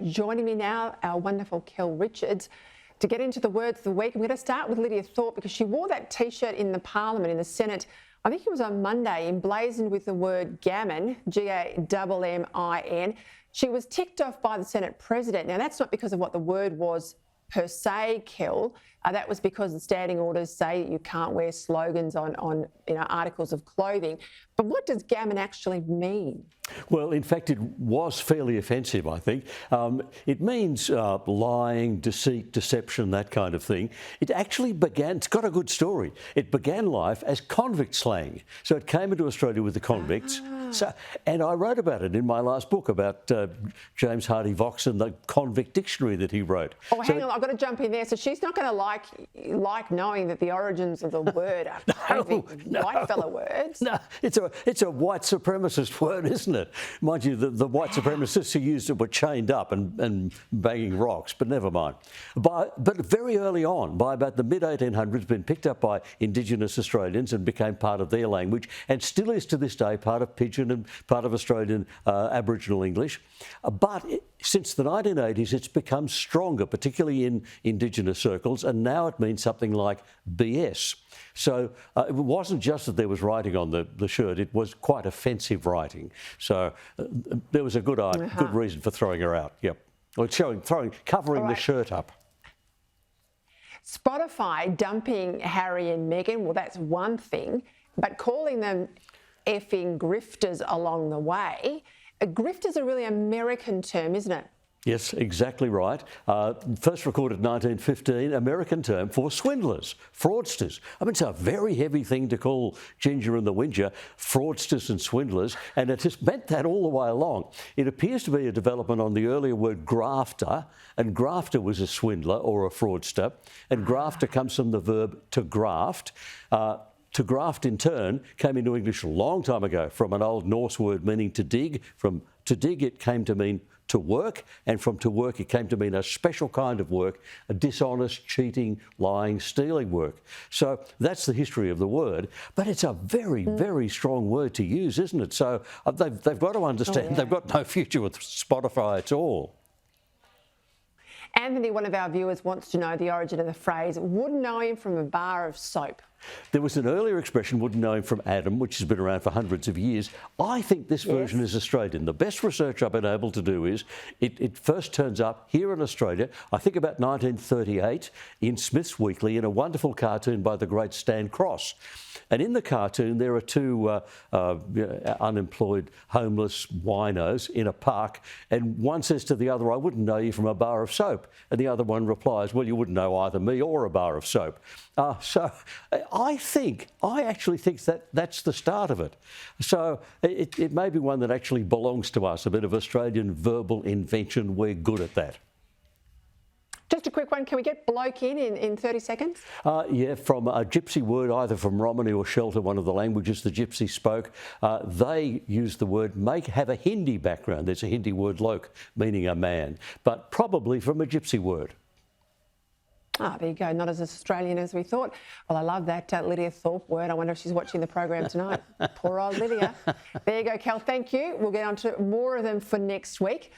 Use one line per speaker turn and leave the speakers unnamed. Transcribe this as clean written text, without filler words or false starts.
Joining me now, our wonderful Kel Richards, to get into the words of the week. I'm going to start with Lydia Thorpe because she wore that T-shirt in the Parliament, in the Senate. I think it was on Monday, emblazoned with the word Gammon, G-A-M-M-I-N. She was ticked off by the Senate President. Now, that's not because of what the word was per se, Kel. That was because the standing orders say you can't wear slogans on articles of clothing. But what does Gammon actually mean?
Well, in fact, it was fairly offensive, I think. It means lying, deceit, deception, that kind of thing. It actually began, it's got a good story. It began life as convict slang. So it came into Australia with the convicts. And I wrote about it in my last book about James Hardy Vox and the convict dictionary that he wrote.
Oh, hang on, I've got to jump in there. So she's not going to like knowing that the origins of the word are white fella words.
No, it's a white supremacist word, isn't it? Mind you, the white supremacists who used it were chained up and banging rocks, but never mind. But very early on, by about the mid-1800s, been picked up by Indigenous Australians and became part of their language, and still is to this day part of Pidgin and part of Australian Aboriginal English. But since the 1980s, it's become stronger, particularly in Indigenous circles, and now it means something like BS. So it wasn't just that there was writing on the shirt, it was quite offensive writing. So there was a good reason for throwing her out, yep. Or covering the shirt up.
Spotify dumping Harry and Meghan, well, that's one thing, but calling them effing grifters along the way. Grifters are really an American term, isn't it?
Yes, exactly right. First recorded 1915, American term for swindlers, fraudsters. I mean, it's a very heavy thing to call Ginger and the Whinger fraudsters and swindlers, and it has meant that all the way along. It appears to be a development on the earlier word grafter, and grafter was a swindler or a fraudster, and grafter comes from the verb to graft. To graft, in turn, came into English a long time ago from an old Norse word meaning to dig. From to dig, it came to mean to work, and from to work, it came to mean a special kind of work, a dishonest, cheating, lying, stealing work. So that's the history of the word, but it's a very, very strong word to use, isn't it? So they've got to understand they've got no future with Spotify at all.
Anthony, one of our viewers, wants to know the origin of the phrase, wouldn't know him from a bar of soap.
There was an earlier expression, wouldn't know him from Adam, which has been around for hundreds of years. I think this version is Australian. The best research I've been able to do is it first turns up here in Australia, I think about 1938, in Smith's Weekly, in a wonderful cartoon by the great Stan Cross. And in the cartoon, there are two unemployed, homeless winos in a park, and one says to the other, I wouldn't know you from a bar of soap. And the other one replies, well, you wouldn't know either me or a bar of soap. So I actually think that's the start of it. So it may be one that actually belongs to us, a bit of Australian verbal invention. We're good at that.
Just a quick one, can we get bloke in 30 seconds?
Yeah, from a gypsy word, either from Romany or Shelter, one of the languages the gypsies spoke. They used the word have a Hindi background. There's a Hindi word lok, meaning a man, but probably from a gypsy word.
Ah, there you go, not as Australian as we thought. Well, I love that Lydia Thorpe word. I wonder if she's watching the program tonight. Poor old Lydia. There you go, Kel, thank you. We'll get on to more of them for next week.